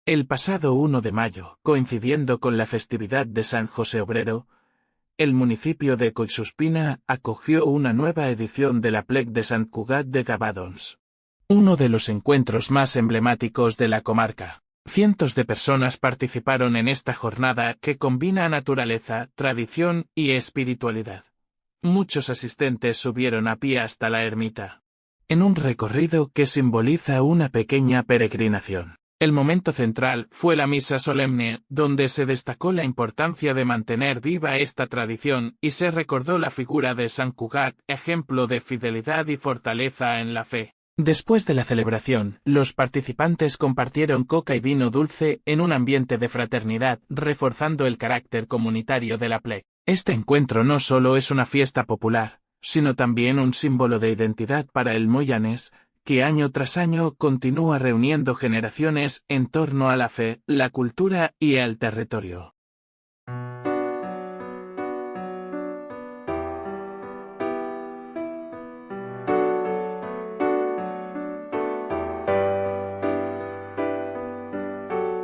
El pasado 1 de mayo, coincidiendo con la festividad de San José Obrero, el municipio de Collsuspina acogió una nueva edición de la Plec de Sant Cugat de Gavadons. Uno de los encuentros más emblemáticos de la comarca. Cientos de personas participaron en esta jornada que combina naturaleza, tradición y espiritualidad. Muchos asistentes subieron a pie hasta la ermita, en un recorrido que simboliza una pequeña peregrinación. El momento central fue la misa solemne, donde se destacó la importancia de mantener viva esta tradición y se recordó la figura de Sant Cugat, ejemplo de fidelidad y fortaleza en la fe. Después de la celebración, los participantes compartieron coca y vino dulce en un ambiente de fraternidad, reforzando el carácter comunitario de la Plec. Este encuentro no solo es una fiesta popular, sino también un símbolo de identidad para el moianès, que año tras año continúa reuniendo generaciones en torno a la fe, la cultura y al territorio.